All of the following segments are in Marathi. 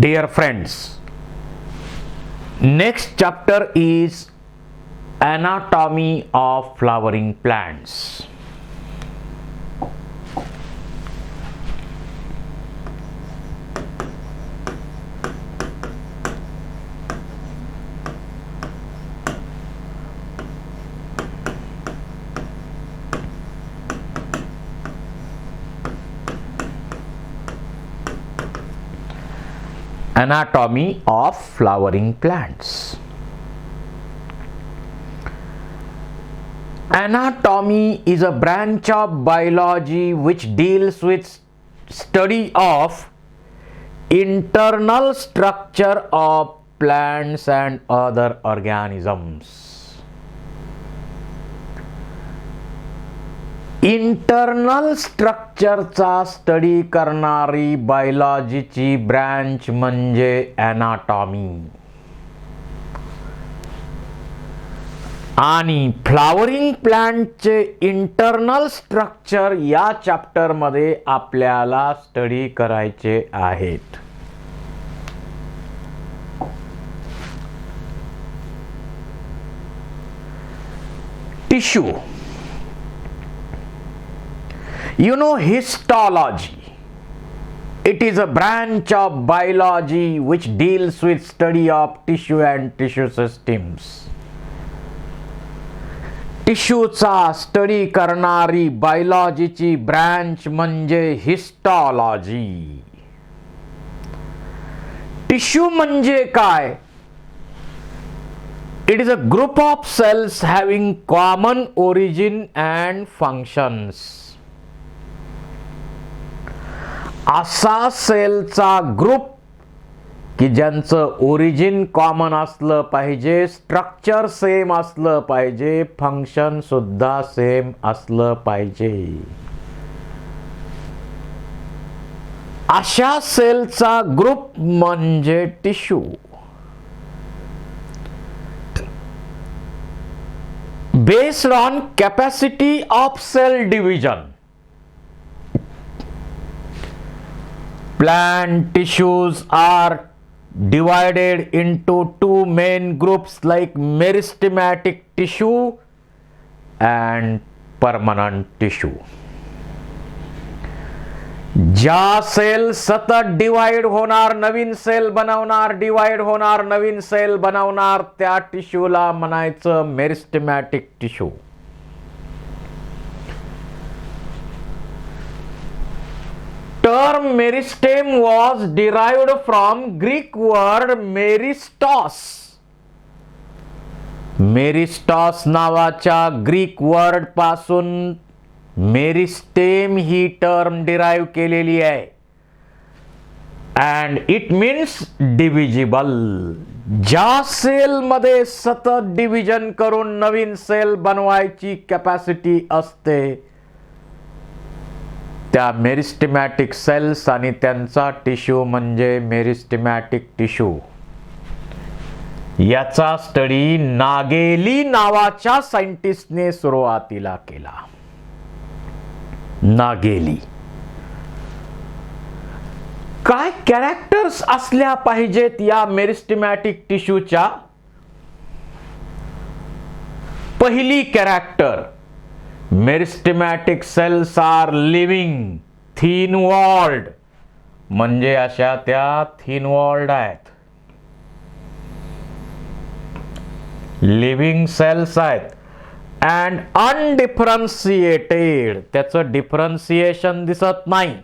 Dear friends, next chapter is anatomy of flowering plants. Anatomy of flowering plants. Anatomy is a branch of biology which deals with study of internal structure of plants and other organisms. Internal स्ट्रक्चरचा स्टडी करणारी बायोलॉजीची ब्रँच म्हणजे ॲनाटॉमी. आणि फ्लॉवरिंग प्लांटचे इंटरनल स्ट्रक्चर या चॅप्टरमध्ये आपल्याला स्टडी करायचे आहेत. Tissue. You know histology. It is a branch of biology which deals with study of tissue and tissue systems. टिश्यूचा स्टडी करणारी बायोलॉजीची ब्रँच म्हणजे हिस्टॉलॉजी. टिश्यू म्हणजे काय? It is a group of cells having common origin and functions. असा सेलचा ग्रुप की ज्यांचं ओरिजिन कॉमन असलं पाहिजे, स्ट्रक्चर सेम असलं पाहिजे, फंक्शन सुद्धा सेम असलं पाहिजे. अशा सेलचा ग्रुप म्हणजे tissue. Based on capacity of cell division, plant tissues are divided into two main groups like meristematic tissue and permanent tissue. ज्या सेल सतत डिवाइड होणार, नवीन सेल बनवणार, डिवाइड होणार, नवीन सेल बनवणार, त्या टिश्यूला म्हणायचं meristematic tissue. Term meristem was derived from Greek word meristos. Meristos नावाच्या ग्रीक वर्ड पासून मेरिस्टेम ही टर्म डिराइव केलेली आहे. And it means divisible. ज्या सेल मध्ये सतत डिव्हिजन करून नवीन सेल बनवायची कॅपॅसिटी असते त्या मेरिस्टेमॅटिक सेल्स आणि त्यांचा टिश्यू म्हणजे मेरिस्टेमॅटिक टिश्यू. याचा स्टडी नागेली नावाच्या सायंटिस्टने सुरुवातीला केला. नागेली. काय कॅरेक्टर्स असल्या पाहिजेत या मेरिस्टेमॅटिक टिश्यूच्या? पहिली character, meristematic cells are living, thin walled. म्हणजे अशा त्या थिन वॉल्ड आहेत, लिव्हिंग सेल्स आहेत. अँड अनडिफरन्शिएटेड, त्याचं डिफरन्शिएशन दिसत नाही.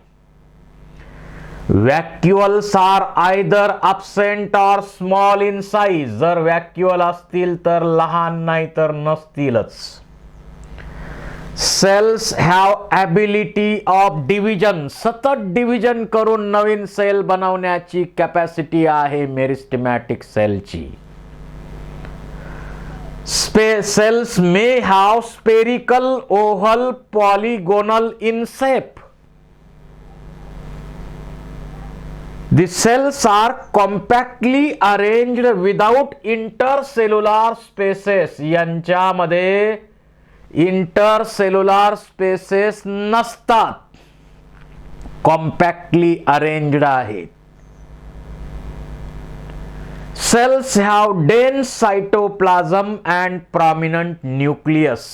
Vacuoles are either absent or small in size. जर व्हॅक्युअल असतील तर लहान, नाही तर नसतीलच. Cells have ability of division. सतत डिव्हिजन करून नवीन सेल बनवण्याची कॅपॅसिटी आहे मेरिस्टेमॅटिक सेलची. Cells may have spherical, oval, polygonal in shape. The cells are compactly arranged without intercellular spaces. यांच्यामध्ये इंटरसेल्युलर स्पेसेस नसतात, कॉम्पॅक्टली अरेंज्ड आहेत. Cells have dense cytoplasm and prominent nucleus.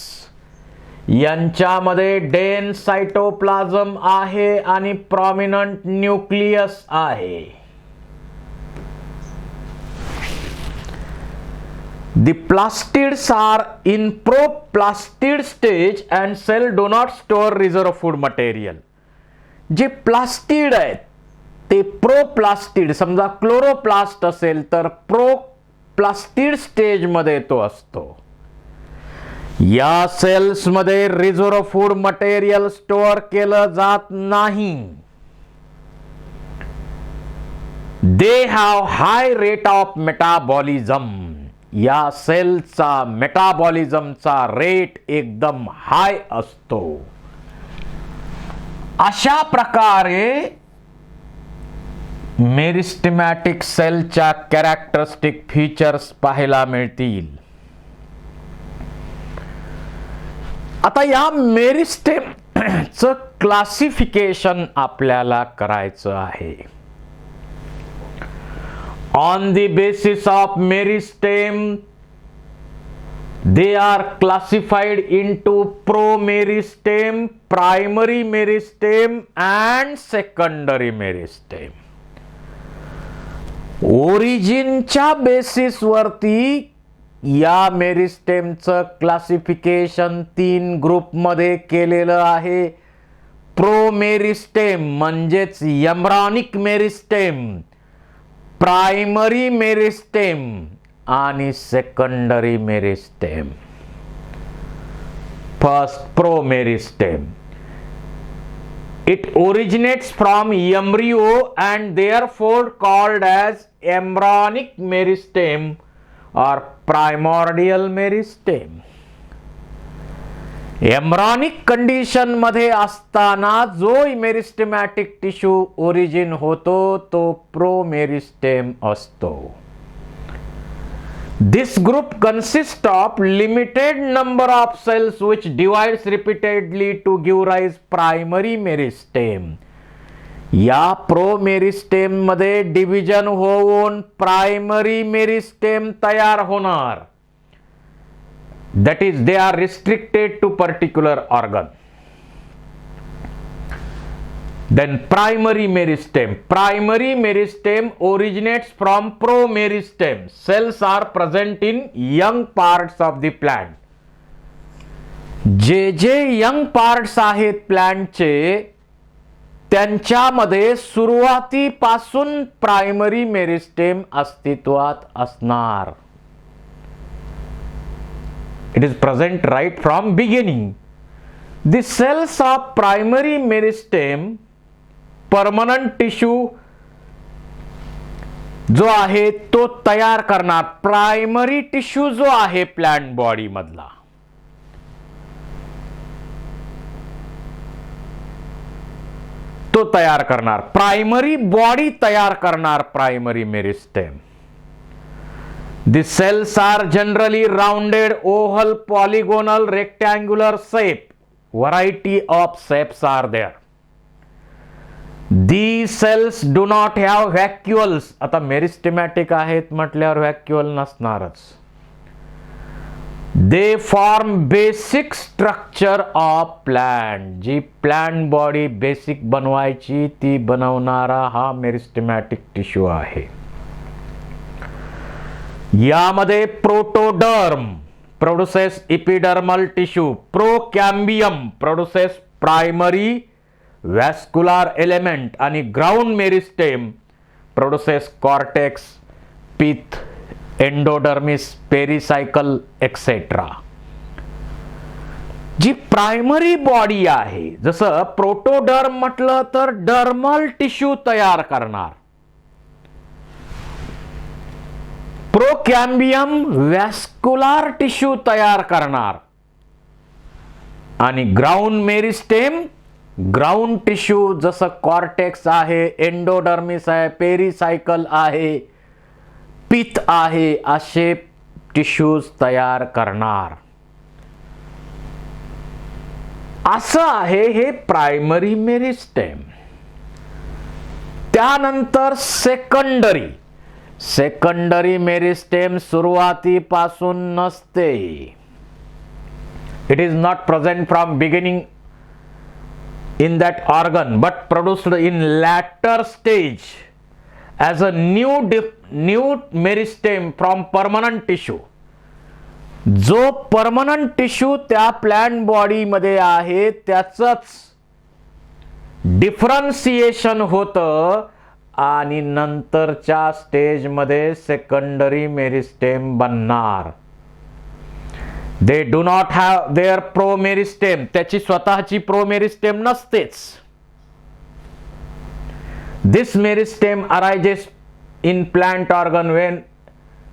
यांच्यामध्ये डेन्स सायटोप्लाझम आहे आणि प्रॉमिनंट न्यूक्लियस आहे. The plastids are in proplastid stage and cell do not store reserve food material. जे प्लास्टिड आहेत ते प्रोप्लास्टिड, समजा क्लोरोप्लास्ट असेल तर प्रोप्लास्टिड स्टेज मध्ये तो असतो. या सेल्स मध्ये रिझर्व फूड मटेरियल स्टोअर केलं जात नाही. They have high rate of metabolism. या सेलचा मेटाबॉलिझमचा रेट एकदम हाय असतो. अशा प्रकारे मेरिस्टेमॅटिक सेलच्या कॅरेक्टरिस्टिक फीचर्स पाहायला मिळतील. आता या मेरिस्टेमचं क्लासिफिकेशन आपल्याला करायचं आहे. On the basis of meristem, they are classified into promeristem, primary meristem and secondary meristem. ओरिजिनच्या बेसिस वरती या मेरिस्टेमचं क्लासिफिकेशन 3 ग्रुपमध्ये केलेलं आहे. प्रोमेरिस्टेम म्हणजेच एम्ब्रॉनिक मेरिस्टेम, प्रायमरी मेरिस्टेम आणि secondary meristem. First promeristem. It originates from embryo and therefore called as embryonic meristem or primordial meristem. Embryonic condition मध्ये असताना जो मेरिस्टेमॅटिक टिश्यू ओरिजिन होतो तो प्रोमेरिस्टेम असतो. This group consists of limited number of cells which divides repeatedly to give rise primary meristem. या प्रोमेरिस्टेम मध्ये डिव्हिजन होऊन प्रायमरी मेरिस्टेम तयार होणार. That is, they are restricted to particular organ. Then primary meristem. Primary meristem originates from promeristem. Cells are present in young parts of the plant. जे young parts आहेत प्लांटचे त्यांच्यामध्ये सुरुवातीपासून प्रायमरी मेरिस्टेम अस्तित्वात असणार. It is present right from beginning. The cells of primary meristem, permanent tissue जो आहे तो तयार करणार. प्रायमरी टिश्यू जो आहे प्लांट बॉडी मधला तो तयार करणार. प्रायमरी बॉडी तयार करणार primary meristem. The cells are generally rounded, oval, polygonal, rectangular shape. Variety of shapes are there. These cells do not have vacuoles. आता मेरिस्टेमॅटिक आहेत म्हटल्यावर व्हॅक्युअल नसणारच. They form basic structure of plant. जी प्लांट बॉडी बेसिक बनवायची ती बनवणारा हा मेरिस्टेमॅटिक टिश्यू आहे. यामध्ये protoderm produces epidermal tissue. Procambium produces primary vascular element आणि ground meristem produces cortex, pith, endodermis, pericycle etcetera. जी प्रायमरी बॉडी आहे, जसं प्रोटोडर्म म्हटलं तर डर्मल टिश्यू तयार करणार. प्रोकॅम्बियम व्हॅस्क्युलर टिश्यू तयार करणार आणि ग्राउंड मेरिस्टेम ग्राउंड टिश्यू जसं कॉर्टेक्स आहे, एंडोडर्मिस आहे, पेरिसायकल आहे, पिथ आहे असे टिश्यूज तयार करणार. असं आहे हे प्रायमरी मेरिस्टेम. त्यानंतर सेकंडरी. सेकंडरी मेरिस्टेम सुरुवातीपासून नसते. It is not present from beginning in that organ but produced in later stage as a new meristem from permanent tissue. जो परमनंट टिश्यू त्या प्लांट बॉडी मध्ये आहे त्याचंच डिफरन्सिएशन होतं आणि नंतरच्या स्टेज मध्ये सेकंडरी मेरिस्टेम बनणार. They do not have their promeristem, त्याची स्वतःची प्रोमेरिस्टेम नसतेच. This meristem arises in plant organ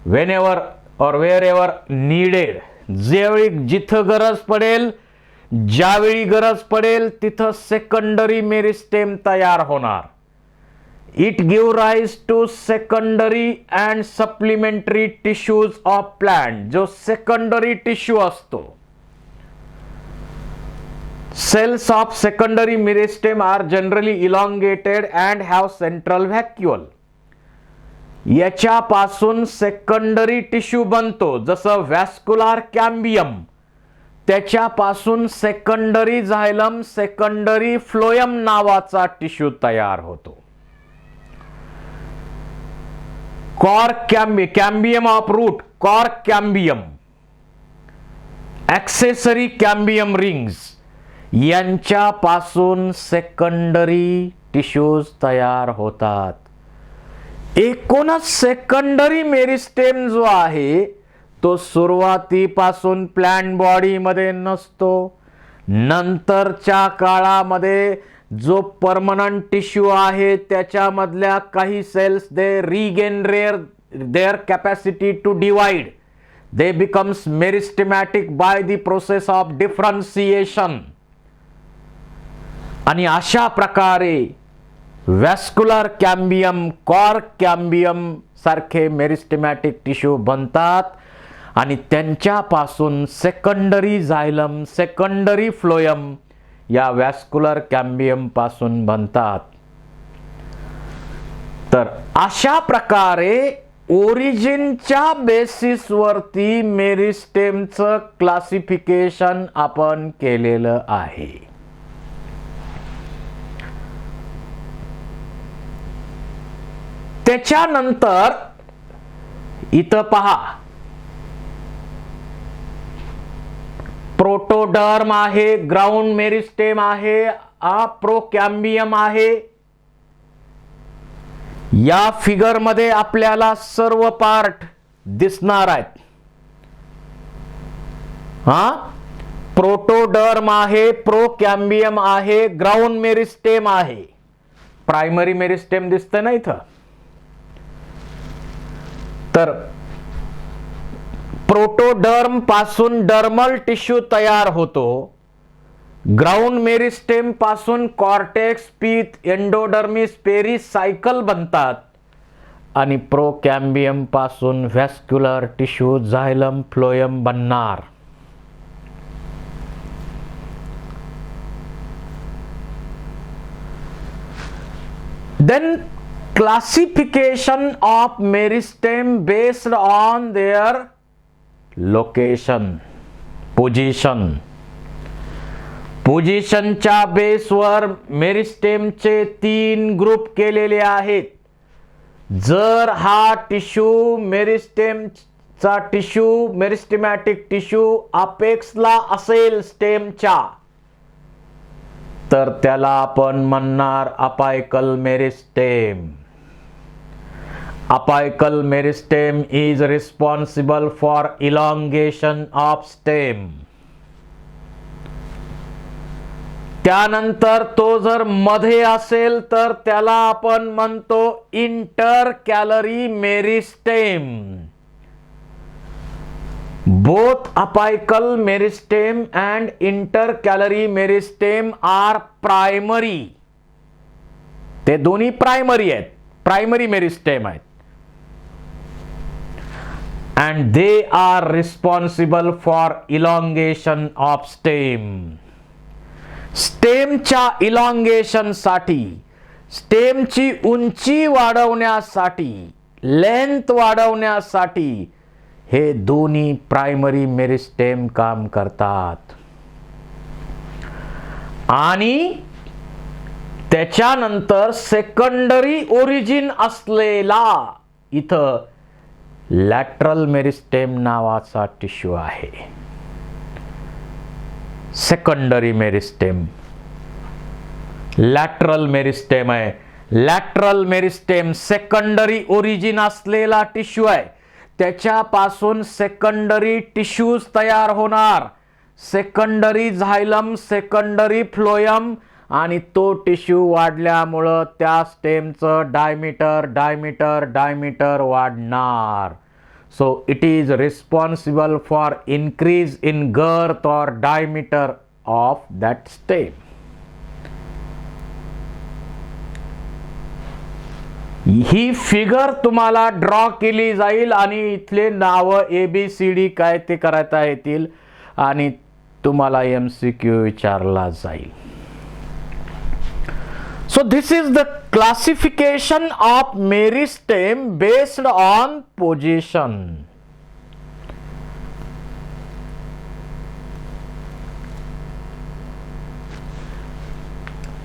whenever or wherever needed. ज्यावेळी जिथं गरज पडेल, ज्यावेळी गरज पडेल तिथं सेकंडरी मेरिस्टेम तयार होणार. It give rise to secondary and supplementary tissues of plant. जो secondary tissue असतो. Cells of secondary meristem are generally elongated and have central vacuole. याच्यापासून सेकंडरी टिश्यू बनतो, जसं व्हॅस्क्युलर कॅम्बियम. त्याच्यापासून सेकंडरी झायलम, सेकंडरी फ्लोएम नावाचा टिश्यू तयार होतो. Cork cambium of root, cork cambium, accessory cambium rings यांच्यापासून सेकंडरी टिश्यूज तयार होतात. एकूणच सेकंडरी मेरिस्टेम जो आहे तो सुरुवातीपासून प्लांट बॉडी मध्ये नसतो. नंतरच्या काळामध्ये जो परमनंट टिश्यू आहे त्याच्यामधल्या काही cells they regain their capacity to divide. They becomes meristematic by the process of differentiation. आणि अशा प्रकारे व्हॅस्क्युलर कॅम्बियम, कॉर्क कॅम्बियम सारखे मेरिस्टेमॅटिक टिश्यू बनतात आणि त्यांच्यापासून सेकंडरी झायलम, सेकंडरी फ्लोएम या व्हॅस्क्युलर कॅम्बियम पासून बनतात. तर अशा प्रकारे ओरिजिनच्या बेसिसवरती मेरिस्टेमचं क्लासिफिकेशन आपण केलेलं आहे. त्याच्यानंतर इथं पहा, प्रोटोडर्म आहे, ग्राउंड मेरिस्टेम आहे, प्रोकॅम्बियम आहे. या फिगर मध्ये आपल्याला सर्व पार्ट दिसणार आहेत. प्रोटोडर्म आहे, प्रोकॅम्बियम आहे, ग्राउंड मेरिस्टेम आहे. प्रायमरी मेरिस्टेम दिसतं ना इथं. तर प्रोटोडर्म पासून डर्मल टिश्यू तयार होतो. ग्राउंड मेरिस्टेम पासून कॉर्टेक्स, पीथ, एंडोडर्मिस, पेरिसायकल बनतात आणि प्रोकॅम्बियम पासून व्हॅस्क्युलर टिश्यू, झायलम, फ्लोएम बनणार. Then classification of meristem based on their location, position. पोझिशनच्या बेसवर मेरिस्टेमचे 3 ग्रुप केलेले आहेत. जर हा टिश्यू मेरिस्टेमचा टिश्यू, मेरिस्टेमॅटिक टिश्यू अपेक्सला असेल स्टेमच्या, तर त्याला आपण म्हणणार apical meristem. Apical meristem is responsible for elongation of stem. त्यानंतर तो जर मध्ये असेल तर त्याला आपण म्हणतो इंटरकॅलरी meristem. Both apical meristem and intercalary meristem are primary. ते दोन्ही प्रायमरी आहेत, प्रायमरी मेरिस्टेम आहेत. And they are responsible for elongation of stem. स्टेमच्या इलॉंगेशन साठी, स्टेमची उंची वाढवण्यासाठी लेंथ वाढवण्यासाठी हे दोन्ही प्रायमरी मेरिस्टेम काम करतात. आणि त्याच्यानंतर सेकंडरी ओरिजिन असलेला इथं लॅटरल मेरिस्टेम नावाचा टिश्यू आहे. सेकंडरी मेरिस्टेम, लॅटरल मेरिस्टेम आहे. लॅटरल मेरिस्टेम सेकंडरी ओरिजिन असलेला टिश्यू आहे. त्याच्यापासून सेकंडरी टिश्यूज तयार होणार. सेकंडरी झायलम, सेकंडरी फ्लोयम, आणि तो टिश्यू वाढल्यामुळं त्या स्टेमचं डायमीटर वाढणार. So it is responsible for increase in girth और डायमीटर ऑफ दॅट स्टेम. ही फिगर तुम्हाला ड्रॉ केली जाईल आणि इथले नावं ABCD काय ते करता येतील आणि तुम्हाला MCQ विचारला जाईल. So this is the classification of meristem based on position.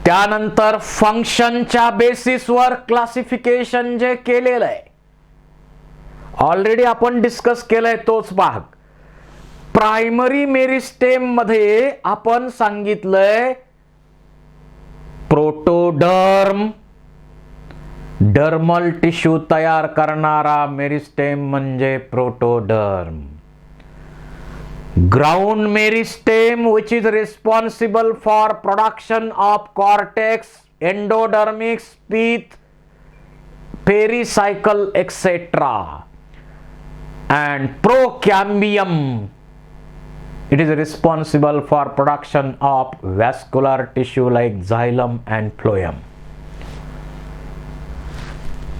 त्यानंतर फंक्शनच्या बेसिसवर क्लासिफिकेशन जे केलेलं आहे, ऑलरेडी आपण डिस्कस केलंय तोच भाग. प्रायमरी मेरिस्टेम मध्ये आपण सांगितलंय प्रोटोडर्म, डर्मल टिश्यू तयार करणारा मेरिस्टेम म्हणजे protoderm. Ground meristem which is responsible for production of cortex, endodermics, pith, pericycle, etc. And procambium, it is responsible for production of vascular tissue like xylem and phloem.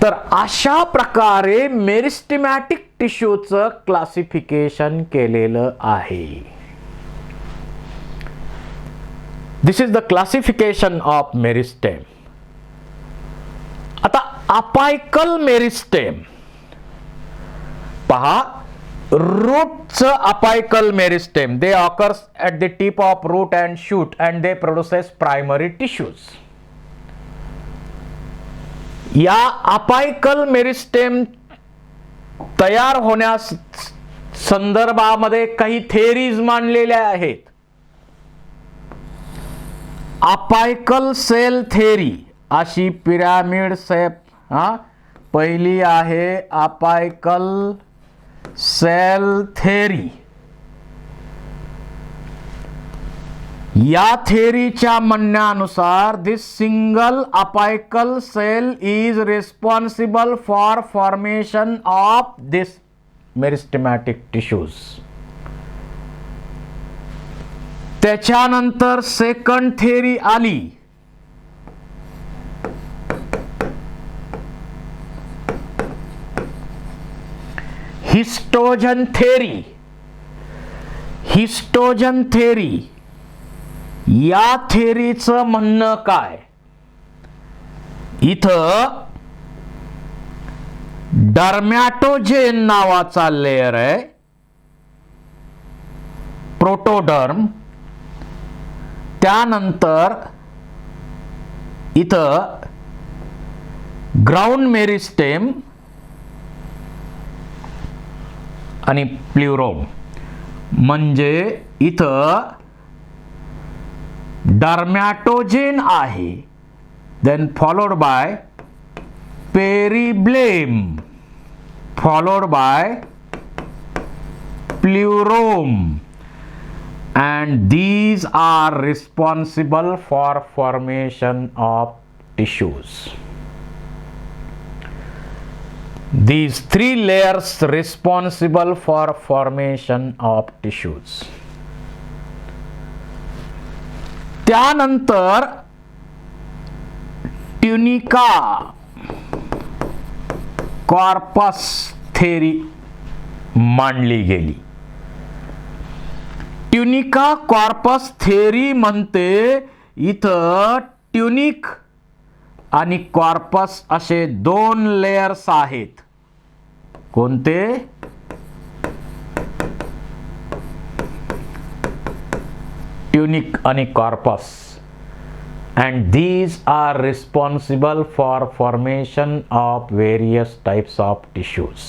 तर अशा प्रकारे मेरिस्टेमॅटिक टिश्यूचं क्लासिफिकेशन केलेलं आहे. This is the classification of meristem. आता अपायकल मेरिस्टेम पहा. रूटचं apical meristem, they occurs at the tip of root and shoot and they produces primary tissues. या अपायकल मेरिस्टेम तयार होण्यास संदर्भामध्ये काही थेरीज मांडलेल्या आहेत. अपायकल सेल थेरी अशी पिरॅमिड शेप, पहिली आहे अपायकल सेल थेरी. या थेरीच्या म्हणण्यानुसार this single apical cell is responsible for formation of this meristematic tissues. त्याच्यानंतर सेकंड थेरी आली, हिस्टोजन थेरी. हिस्टोजन थेरी या थेरीचं म्हणणं काय, इथं डर्मॅटोजेन नावाचा लेयर आहे, प्रोटोडर्म. त्यानंतर इथं ग्राउंड मेरिस्टेम आणि प्ल्युरोम. म्हणजे इथं डर्मॅटोजेन आहे, then followed by periblem, followed by plerome, and these are responsible for formation of tissues. These three layers responsible for formation of tissues. त्यानंतर ट्युनिका कॉर्पस थेरी मांडली गेली. ट्युनिका कॉर्पस थेरी म्हणते इथं ट्युनिक आणि कॉर्पस असे दोन लेयर्स आहेत. कोणते? ट्युनिक आणि corpus. And these are responsible for formation of various types of tissues.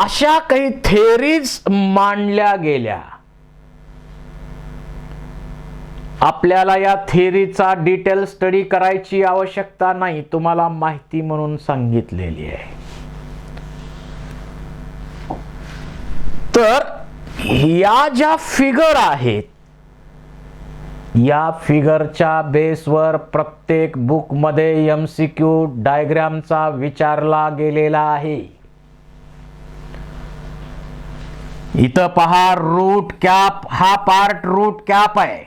अशा काही थेअरीज मांडल्या गेल्या. आपल्याला या थेअरीचा डिटेल स्टडी करायची आवश्यकता नाही, तुम्हाला माहिती म्हणून सांगितलेली आहे. तर या ज्या फिगर आहेत, या फिगरच्या बेसवर प्रत्येक बुक मध्ये MCQ डायग्रामचा विचारला गेलेला आहे. इथं पहा, रूट कॅप हा पार्ट रूट कॅप आहे.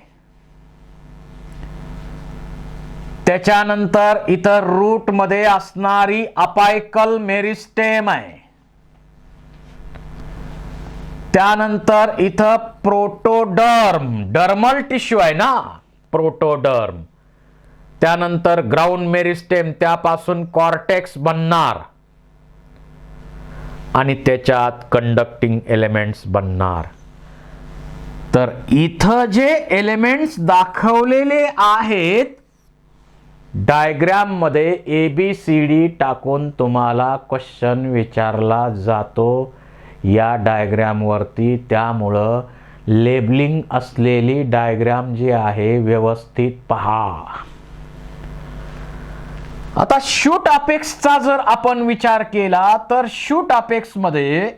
त्याच्यानंतर इथं रूट मध्ये असणारी अपायकल मेरिस्टेम आहे. त्यानंतर इथं प्रोटोडर्म, डर्मल टिश्यू आहे ना, प्रोटोडर्म. त्यानंतर ग्राउंड मेरिस्टेम, त्यापासून कॉर्टेक्स बनणार आणि त्याच्यात कंडक्टिंग एलिमेंट्स बनणार. तर इथं जे एलिमेंट्स दाखवलेले आहेत डायग्राम मध्ये, ABCD टाकून तुम्हाला क्वेश्चन विचारला जातो या डायग्राम वरती. त्यामुळं लेबलिंग असलेली डायग्राम जी आहे व्यवस्थित पहा. आता शूट अपेक्सचा जर आपण विचार केला तर शूट अपेक्स मध्ये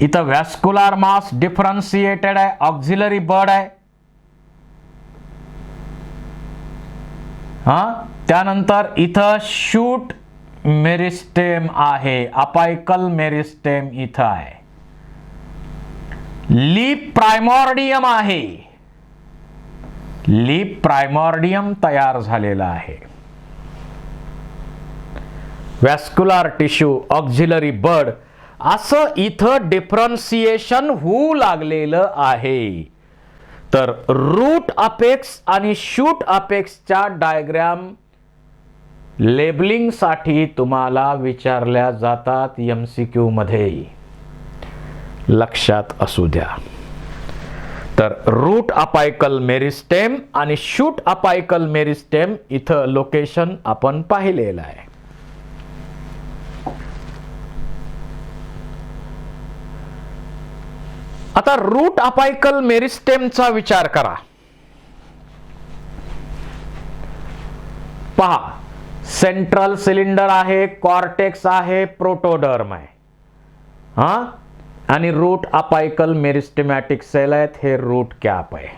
इथं व्हॅस्क्युलर मास डिफरन्शिएटेड आहे, ऑक्झिलरी बर्ड आहे. त्यानंतर इथं शूट मेरिस्टेम आहे, अपायकल मेरिस्टेम इथं आहे. लीप प्रायमॉर्डियम आहे, लीप प्रायमॉर्डियम तयार झालेला आहे. व्हॅस्क्युलर टिश्यू, ऑक्झिलरी बर्ड, असं इथं डिफरन्सिएशन होऊ लागलेलं आहे. तर रूट अपेक्स आणि शूट अपेक्सच्या डायग्राम लेबलिंग साठी तुम्हाला विचारल्या जातात MCQ मध्ये, लक्षात असू द्या. तर रूट अपायकल मेरिस्टेम आणि शूट अपायकल मेरिस्टेम इथं लोकेशन आपण पाहिलेलं आहे. आता रूट अपायकल मेरिस्टेमचा विचार करा. पहा, सेंट्रल सिलेंडर आहे, कॉर्टेक्स आहे, प्रोटोडर्म आहे, आणि रूट अपायकल मेरिस्टेमॅटिक सेल आहेत, हे रूट कॅप आहे.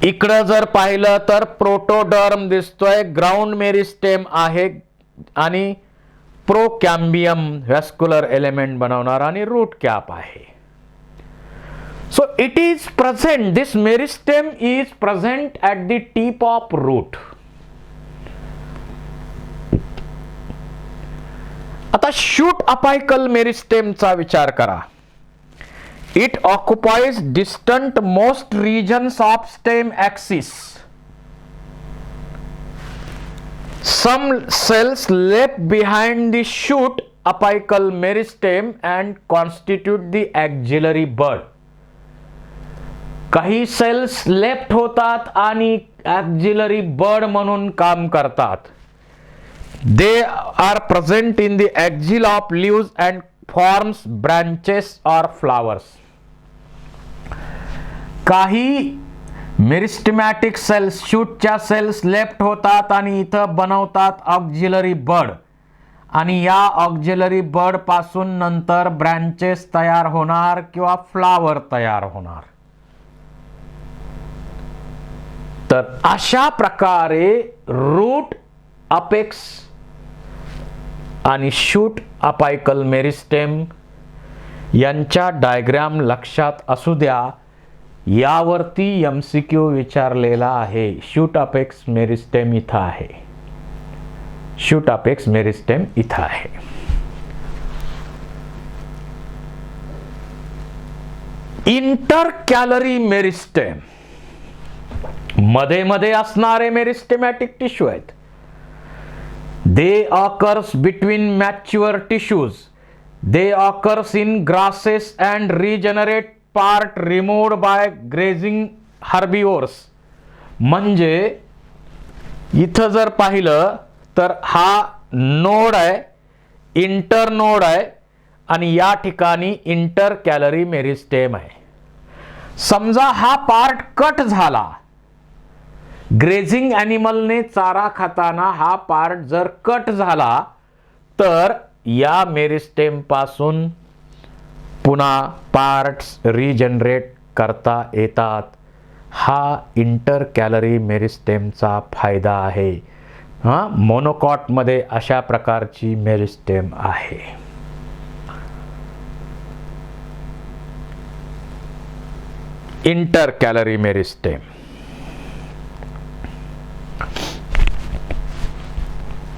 इकडं जर पाहिलं तर प्रोटोडर्म दिसतोय, ग्राउंड मेरिस्टेम आहे आणि प्रोकॅम्बियम व्हॅस्क्युलर एलिमेंट बनवणार आणि रूट कॅप आहे. So it is present, this meristem is present at the tip of root. आता शूट अपायकल मेरिस्टेमचा विचार करा. It occupies distant most regions of stem axis. Some cells left behind the shoot apical meristem and constitute the axillary bud. काही सेल्स लेफ्ट होतात आणि ॲक्झिलरी बर्ड म्हणून काम करतात. They are present in the axil of leaves and forms branches or flowers. काही मेरिस्टेमॅटिक सेल्स, शूटच्या सेल्स लेफ्ट होतात आणि इथं बनवतात ऑक्झिलरी बर्ड, आणि या ऑक्झिलरी बर्ड पासून नंतर ब्रांचेस तयार होणार किंवा फ्लावर तयार होणार. तर अशा प्रकारे रूट अपेक्स आणि शूट अपायकल मेरिस्टेम यांच्या डायग्राम लक्षात असू द्या. यावरती MCQ विचारलेला आहे. शूट अपेक्स मेरिस्टेम इथं आहे, शूट अपेक्स मेरिस्टेम इथं आहे. इंटरकॅलरी मेरिस्टेम मध्ये मध्ये असणारे मेरिस्टेमॅटिक टिश्यू आहेत. They occurs between mature tissues. They occurs in grasses and regenerate part removed by grazing herbivores. म्हणजे इथं जर पाहिलं तर हा नोड आहे, इंटर नोड आहे आणि या ठिकाणी इंटर कॅलरी मेरिस्टेम आहे. समजा हा पार्ट कट झाला, ग्रेझिंग ॲनिमलने चारा खाताना हा पार्ट जर कट झाला तर या मेरिस्टेम पासून पुन्हा पार्ट्स रिजनरेट करता येतात. हा इंटर कॅलरी मेरिस्टेमचा फायदा आहे. मोनोकॉटमध्ये अशा प्रकारची मेरिस्टेम आहे. Intercalary meristem.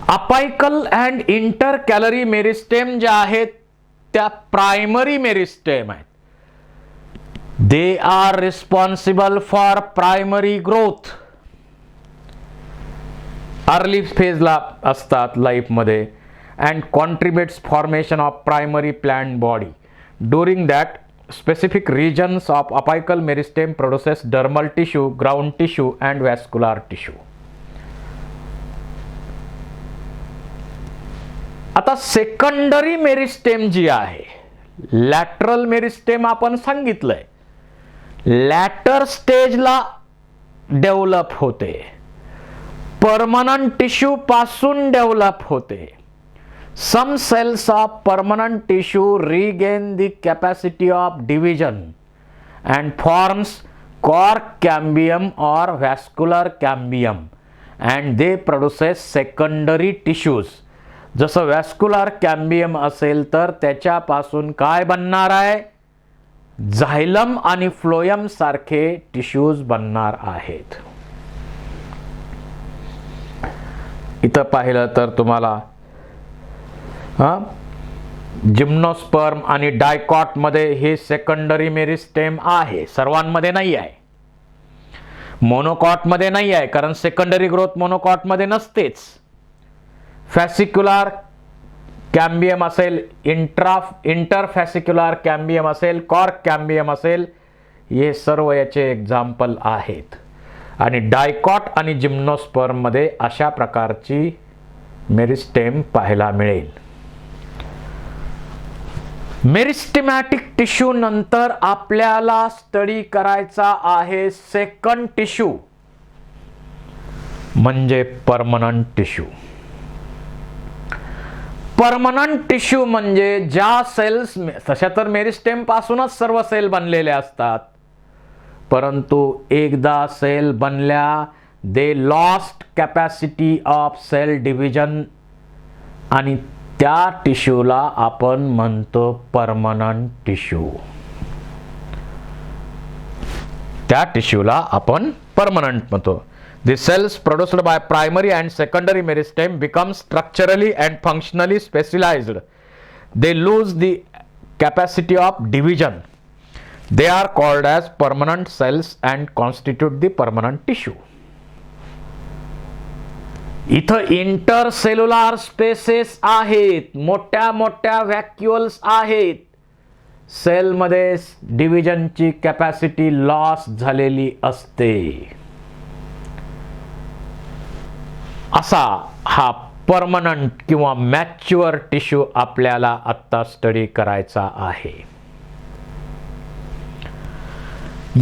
Apical and intercalary meristem ज्या आहेत त्या प्रायमरी मेरिस्टेम आहेत. They are responsible for primary growth. Early फेजला असतात लाईफमध्ये and contributes formation of primary plant body. During that specific regions of apical meristem produces dermal tissue, ground tissue and vascular tissue. आता सेकंडरी मेरिस्टेम जी आहे, लॅटरल मेरिस्टेम आपण सांगितलंय, लॅटर स्टेजला डेव्हलप होते, परमनंट टिश्यू पासून डेव्हलप होते. Some cells of permanent tissue regain the capacity of division and forms cork cambium or vascular cambium and they produces secondary tissues. जसं व्हॅस्क्युलर कॅम्बियम असेल तर त्याच्यापासून काय बनणार आहे? झायलम आणि फ्लोयम सारखे टिश्यूज बनणार आहेत. इथं पाहिलं तर तुम्हाला जिम्नोस्पर्म आणि डायकॉट मध्ये हे सेकंडरी मेरिस्टेम आहे. सर्वांमध्ये नाही आहे, मोनोकॉट मध्ये नाही आहे, कारण सेकंडरी ग्रोथ मोनोकॉट मध्ये नसतेच. फॅसिक्युलर कॅम्बियम असेल, इंटरफॅसिक्युलर कॅम्बियम असेल, कॉर्क कॅम्बियम असेल, हे सर्व याचे एक्झाम्पल आहेत. आणि डायकॉट आणि जिम्नोस्पर्म मध्ये अशा प्रकारची मेरिस्टेम पाहायला मिळेल. मेरिस्टेमॅटिक टिश्यू नंतर आपल्याला स्टडी करायचा आहे सेकंड टिश्यू म्हणजे परमनंट टिश्यू. परमनंट टिश्यू म्हणजे ज्या सेल्स, तशा तर मेरिस्टेम पासूनच सर्व सेल बनलेले असतात, परंतु एकदा सेल बनल्या they lost capacity of cell division आणि त्या टिश्यूला आपण म्हणतो परमनंट टिश्यू. त्या टिश्यूला आपण परमनंट म्हणतो. The cells produced by primary and secondary meristem become structurally and functionally specialized. They lose the capacity of division. They are called as permanent cells and constitute the permanent tissue. इथं इंटरसेल्युलर स्पेसेस आहेत, मोठ्या मोठ्या व्हॅक्युअल्स आहेत. सेलमध्ये डिव्हिजनची कॅपॅसिटी लॉस झालेली असते. असा हा परमनंट किंवा मॅच्युअर टिश्यू आपल्याला आता स्टडी करायचा आहे.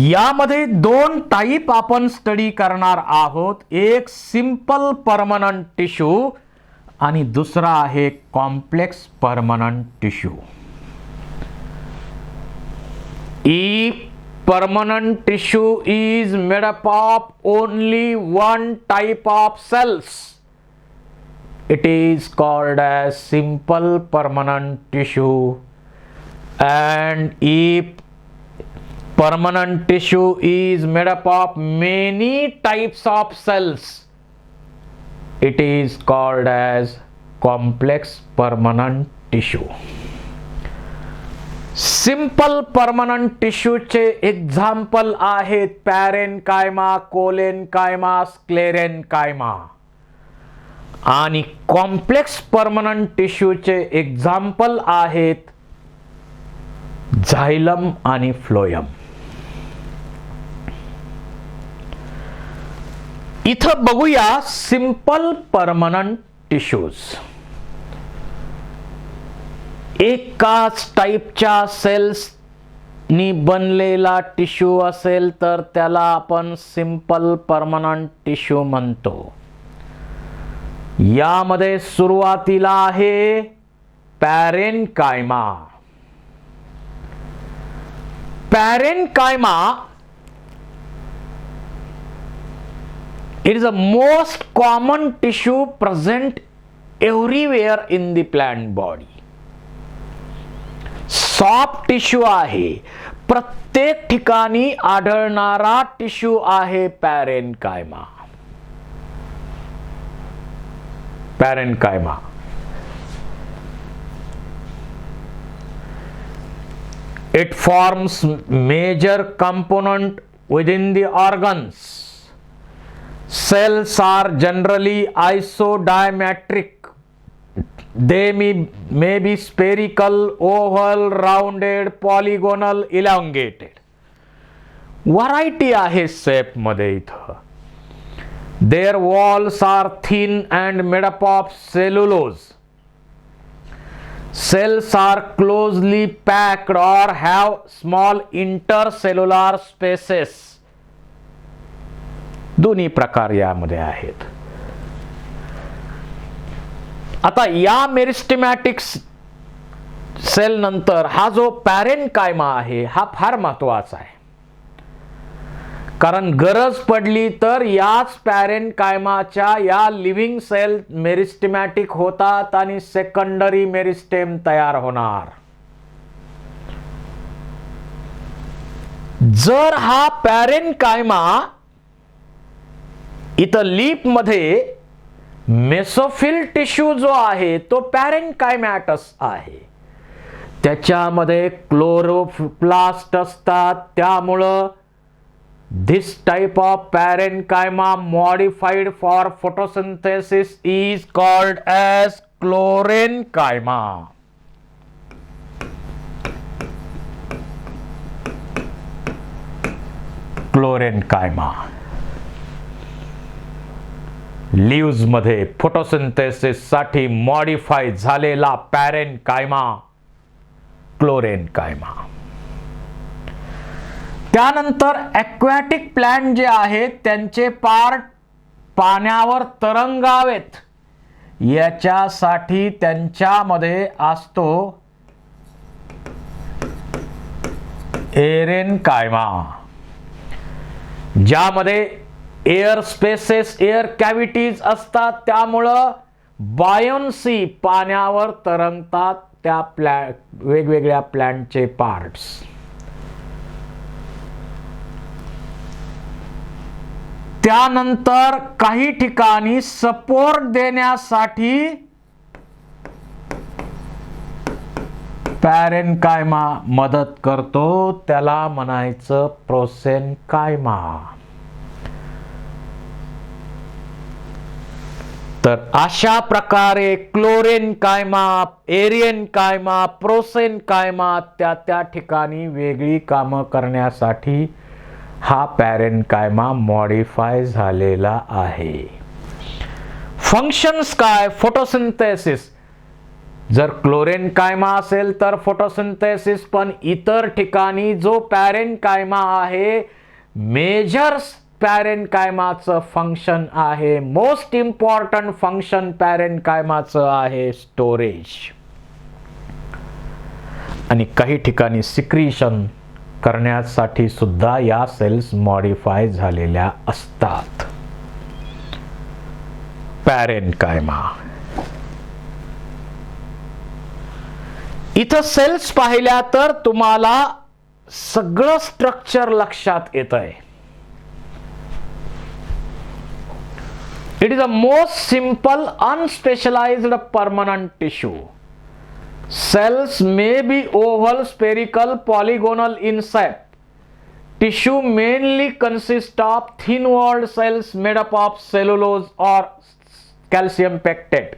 यामध्ये दोन टाईप आपण स्टडी करणार आहोत. एक सिंपल परमनंट टिश्यू आणि दुसरा आहे complex permanent tissue. If permanent tissue is made up of only one type of cells, it is called as simple permanent tissue. And if permanent tissue is made up of many types of cells, it is called as complex permanent tissue. Simple permanent टिश्यूचे एक्झाम्पल आहेत पॅरेनकायमा, कोलेनकायमा, स्क्लेरेनकायमा. आणि कॉम्प्लेक्स परमनंट टिश्यूचे एक्झाम्पल आहेत झायलम आणि फ्लोयम. इथं बघूया सिंपल परमनंट टिश्यूज. एकाच टाईपच्या सेल्स नी बनलेला टिश्यू असेल तर त्याला आपण सिंपल परमनंट टिश्यू म्हणतो. यामध्ये सुरुवातीला आहे पॅरेनकायमा. पॅरेनकायमा it is the most common tissue present everywhere in the plant body. Soft tissue आहे, प्रत्येक ठिकाणी आढळणारा टिश्यू आहे पॅरेनकायमा. पॅरेनकायमा it forms major component within the organs. Cells are generally isodiametric. They may be spherical, oval, rounded, polygonal, elongated. Variety आहे shape मध्ये इथं. Their walls are thin and made up of cellulose. Cells are closely packed or have small intercellular spaces. दोन्ही प्रकार यामध्ये आहेत. आता या मेरिस्टेमॅटिक सेल नंतर हा जो पॅरेनकायमा आहे हा फार महत्वाचा आहे, कारण गरज पडली तर याच पॅरेनकायमाच्या या लिव्हिंग सेल मेरिस्टेमॅटिक होतात आणि सेकंडरी मेरिस्टेम तयार होणार. जर हा पॅरेनकायमा इथं लीफ मध्ये मेसोफिल टिश्यू जो आहे तो पॅरेनकायमॅटस आहे, त्याच्यामध्ये क्लोरोप्लास्ट असतात. त्यामुळं this type of parenchyma modified for photosynthesis is called as chlorenchyma. Chlorenchyma leaves मध्ये फोटोसिंथेसिस साठी मॉडिफाय झालेला पॅरेनकायमा क्लोरेनकायमा. त्यानंतर ॲक्वॅटिक प्लांट जे आहेत त्यांचे पार्ट पाण्यावर तरंगावेत याच्यासाठी त्यांच्यामध्ये असतो एरेनकायमा, ज्यामध्ये एअर स्पेसेस एअर कॅव्हिटीज असतात. त्यामुळं बायोन्सी पाण्यावर तरंगतात त्या वेगवेगळ्या प्लांटचे पार्ट्स. त्यानंतर काही ठिकाणी सपोर्ट देण्यासाठी पॅरेनकायमा मदत करतो, त्याला म्हणायचं प्रोसेनकायमा. तर अशा प्रकारे क्लोरेनकायमा, एरियनकायमा, प्रोसेनकायमा त्या ठिकाणी वेगळी कामं करण्यासाठी हा पॅरेनकायमा मॉडिफाय झालेला आहे. फंक्शन्स काय? फोटोसिंथेसिस. जर क्लोरेनकायमा असेल तर फोटोसिंथेसिस, पण इतर ठिकाणी जो पॅरेनकायमा आहे मेजर पॅरेनकायमाचं फंक्शन आहे, मोस्ट इम्पॉर्टंट फंक्शन पॅरेनकायमाचं आहे स्टोरेज. आणि काही ठिकाणी सिक्रीशन करण्यासाठी सुद्धा या सेल्स मॉडिफाय झालेल्या असतात. पॅरेनकायमा. इथं सेल्स पाहिल्या तर तुम्हाला सगळं स्ट्रक्चर लक्षात येतंय. It is the most simple unspecialized permanent tissue. Cells may be oval, spherical, polygonal in shape. Tissue mainly consists of thin-walled cells made up of cellulose or calcium pectate,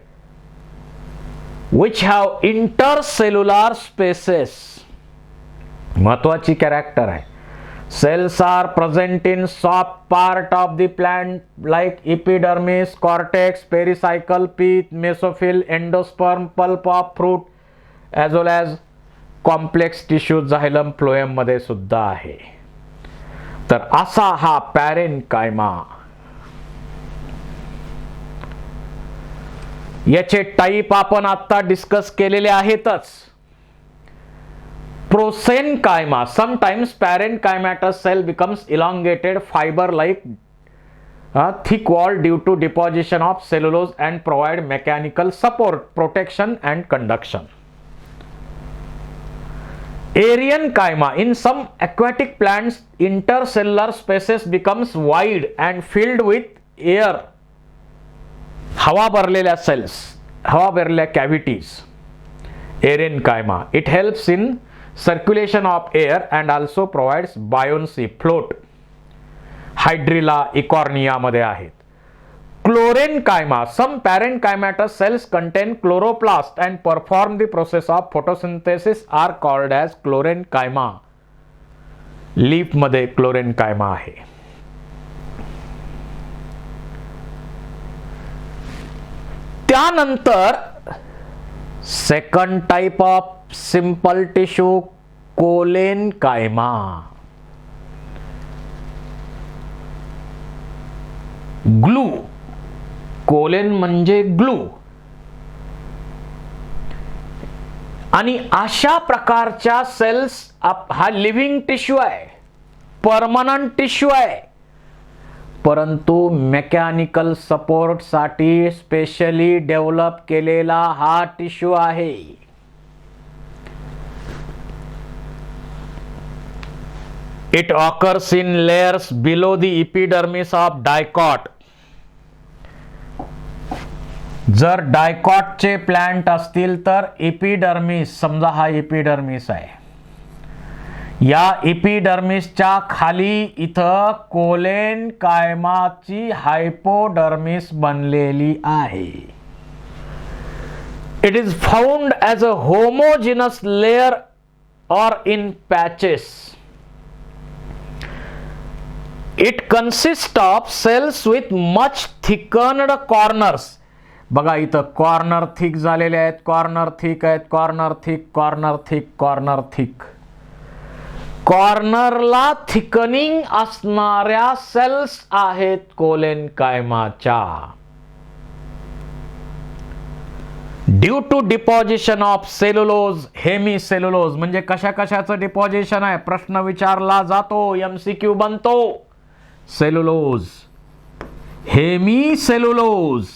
which have intercellular spaces. महत्वाची कॅरेक्टर आहे. Cells are present in soft part of the plant like epidermis, cortex, pericycle, pith, mesophyll, endosperm, pulp of fruit, as well as complex tissue xylem phloem मध्ये सुद्धा आहे. तर असा हा पॅरेनकायमा. याचे टाईप आपण आता डिस्कस केलेले आहेतच. Prosenchyma. Sometimes parenchymatous cell becomes elongated fiber-like thick wall due to deposition of cellulose and provide mechanical support, protection and conduction. Aerenchyma. In some aquatic plants, intercellular spaces becomes wide and filled with air. हवा भरलेल्या cells, हवा भरलेल्या cavities. Aerenchyma. It helps in circulation of air and also provides buoyancy, float. Hydrilla, Ecornia मध्ये आहेत. Chlorenchyma. Some parenchymatous cells contain chloroplast and perform the process of photosynthesis are called as chlorenchyma. Leaf मध्ये chlorenchyma आहे. त्यानंतर second type of simple tissue collenchyma. Glue. Collen म्हणजे ग्लू. आणि अशा प्रकारच्या सेल्स हा लिव्हिंग टिश्यू आहे, परमनंट टिश्यू आहे, परंतु मेकॅनिकल सपोर्ट साठी स्पेशली डेव्हलप केलेला हा टिश्यू आहे. It occurs in layers below the epidermis of dicot. जर डायकॉटचे प्लांट असतील तर एपिडर्मिस, समजा हा एपिडर्मिस आहे, या एपिडर्मिसच्या खाली इथं कोलेनकायमाची हायपोडर्मिस बनलेली आहे. It is found as a homogeneous layer or in patches. It consists of cells with much thickened corners. बघा इथं कॉर्नर थिक झालेले आहेत, कॉर्नर थिक आहेत, corner thick, corner thick, corner thick. कॉर्नरला थिकनिंग असणाऱ्या सेल्स आहेत कोलेनकायमाच्या. Due to deposition of cellulose, hemicellulose. म्हणजे कशा कशाचं डिपॉझिशन आहे प्रश्न विचारला जातो, एमसीक्यू बनतो. सेल्युलोज, हेमिसेल्युलोज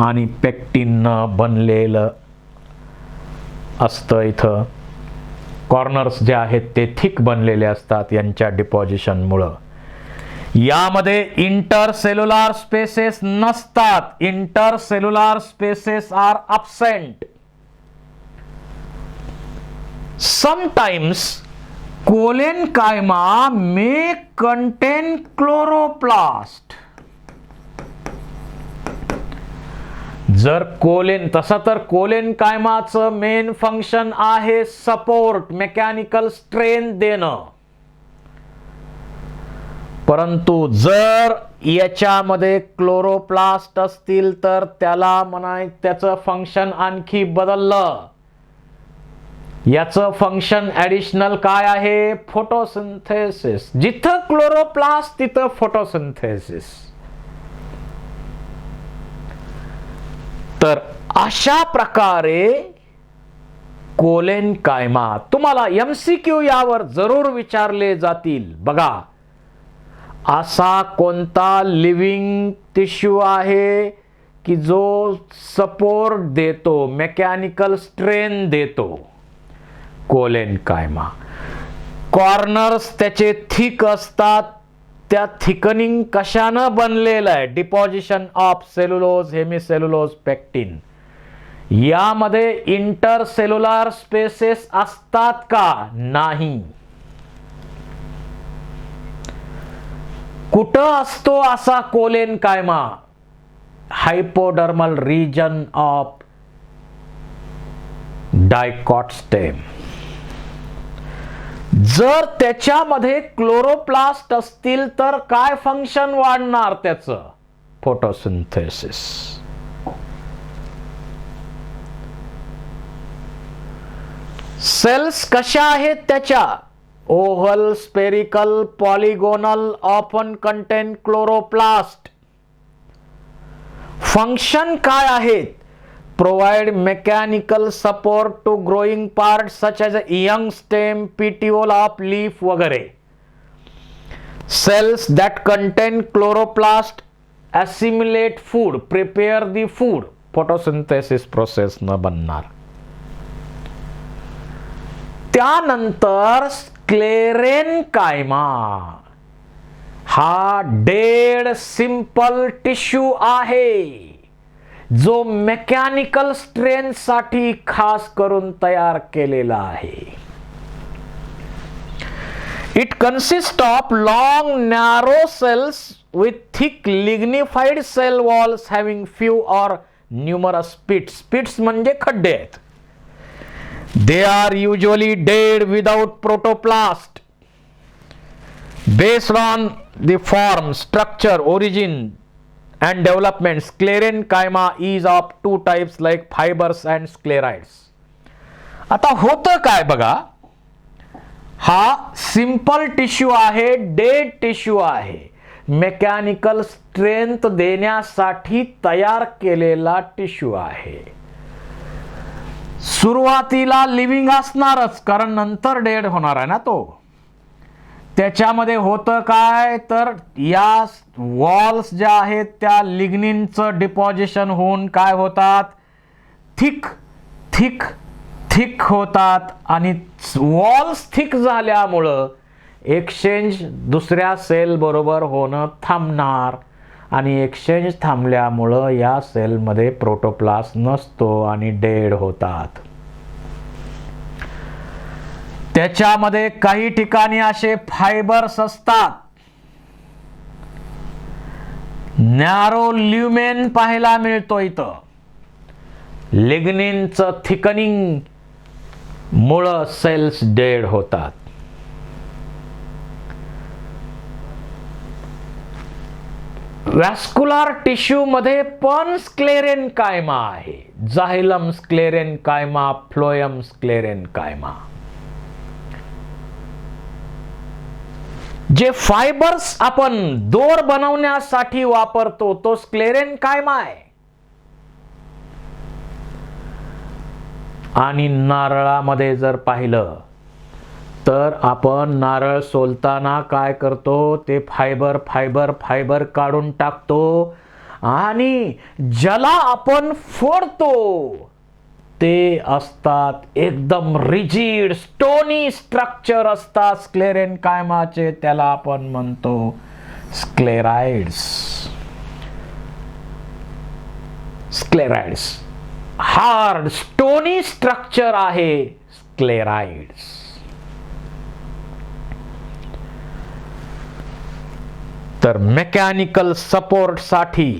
आणि पेक्टिन बनलेलं असतं. इथं कॉर्नर्स जे आहेत ते थिक बनलेले असतात यांच्या डिपॉझिशन मुळे. यामध्ये इंटरसेल्युलर स्पेसेस नसतात. Intercellular spaces are absent. Sometimes collenchyma may contain chloroplast. जर कोलेन, तसा तर कोलेनकायमाचं मेन फंक्शन आहे सपोर्ट, मेकॅनिकल स्ट्रेंथ देणं. परंतु जर याच्यामध्ये क्लोरोप्लास्ट असतील तर त्याला म्हणाय त्याचं फंक्शन आणखी बदललं. याचं फंक्शन ॲडिशनल काय आहे? फोटोसिंथेसिस. जिथं क्लोरोप्लास्ट तिथं फोटोसिंथेसिस. तर अशा प्रकारे कोलेनकायमा. तुम्हाला एमसीक्यू यावर जरूर विचारले जातील. बघा, असा कोणता लिव्हिंग टिश्यू आहे की जो सपोर्ट देतो, मेकॅनिकल स्ट्रेन देतो? कोलेनकायमा. कॉर्नर्स त्याचे थिक असतात. त्या थिकनिंग कशानं बनलेलं आहे? Deposition of cellulose, hemicellulose, pectin. यामध्ये इंटरसेल्युलर स्पेसेस असतात का? नाही. कुठं असतो असा कोलेनकायमा? hypodermal region of dicot stem. जर त्याच्यामध्ये क्लोरोप्लास्ट असतील तर काय फंक्शन वाढणार त्याचं? फोटोसिंथेसिस. सेल्स कशा आहेत त्याच्या? Oval, spherical, polygonal, often contain chloroplast. Function काय आहेत? Provide mechanical support to growing part such as young stem, petiole of leaf वगैरे. Cells that contain chloroplast assimilate food, prepare the food. Photosynthesis process न बनणार. त्यानंतर स्क्लेरेन्कायमा हा डेड सिंपल टिश्यू आहे जो मेकॅनिकल स्ट्रेंथ साठी खास करून तयार केलेला आहे. It consist of long narrow cells with thick lignified cell walls having few or numerous pits. Pits म्हणजे खड्डे आहेत. They are usually dead without protoplast. Based on the form, structure, origin and development, sclerenchyma is of two types like fibers and sclerites. आता होतं काय बघा, हा सिंपल टिश्यू आहे, डेड टिश्यू आहे, मेकॅनिकल स्ट्रेंथ देण्यासाठी तयार केलेला टिश्यू आहे. सुरुवातीला लिव्हिंग असणारच कारण नंतर डेड होणार आहे ना तो. त्याच्यामध्ये होतं काय तर या वॉल्स ज्या आहेत त्या लिग्निनचं डिपॉझिशन होऊन काय होतात, थिक थिक थिक होतात आणि वॉल्स थिक झाल्यामुळं एक्सचेंज दुसऱ्या सेल बरोबर होणं थांबणार आणि एक्सचेंज थांबल्यामुळं या सेलमध्ये प्रोटोप्लास्ट नसतो आणि डेड होतात. त्याच्यामध्ये काही ठिकाणी असे फायबर्स असतात. नॅरो ल्युमेन पाहायला मिळतो इथं. लिग्निनचं थिकनिंग मुळे सेल्स डेड होतात. वॅस्क्युलर टिश्यू मध्ये पण स्क्लेरेन्कायमा आहे. Xylem sclerenchyma, phloem sclerenchyma. जे फायबर्स आपण दोर बनवण्यासाठी वापरतो तो स्क्लेरेन्कायमा आहे. आणि नारळामध्ये जर पाहिलं तर आपण नारळ सोलताना काय करतो, ते फायबर फायबर फायबर काढून टाकतो आणि ज्याला आपण फोडतो ते असतात एकदम रिजिड स्टोनी स्ट्रक्चर असतात स्क्लेरेन्कायमाचे. त्याला आपण म्हणतो sclereids. Sclereids hard stony structure आहे स्क्लेराइड्स. तर मेकॅनिकल सपोर्ट साठी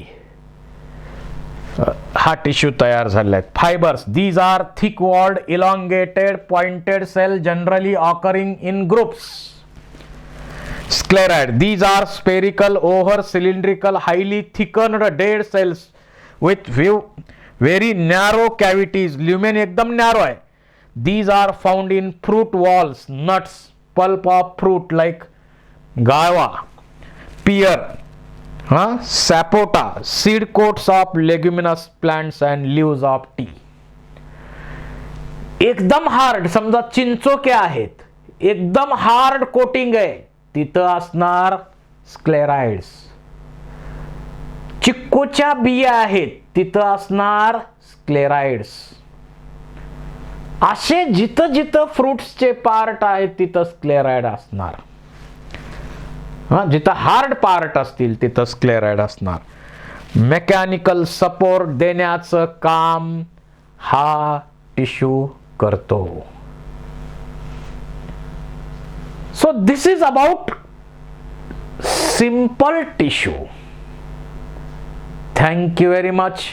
हा टिश्यू तयार झालेला आहे. Fibres, these are thick walled elongated pointed cell generally occurring in groups. Sclereid, these are spherical over cylindrical highly thickened dead cells with very narrow cavities. Lumen एकदम नॅरो आहे. These are found in fruit walls, nuts, pulp of fruit like guava, pear, sapota, seed coats of leguminous plants and leaves of tea. एकदम हार्ड, समजा चिंचोके आहेत, एकदम हार्ड कोटिंग आहे, तिथं असणार स्क्लेराइड्स. चिक्कूच्या बिया आहेत, तिथं असणार स्क्लेराइड्स. असे जिथं जिथं फ्रुट्सचे पार्ट आहेत तिथं स्क्लेराइड असणार. जिथं हार्ड पार्ट असतील तिथं स्क्लेराइड असणार. मेकॅनिकल सपोर्ट देण्याचं काम हा टिश्यू करतो. So this is about simple tissue. Thank you very much.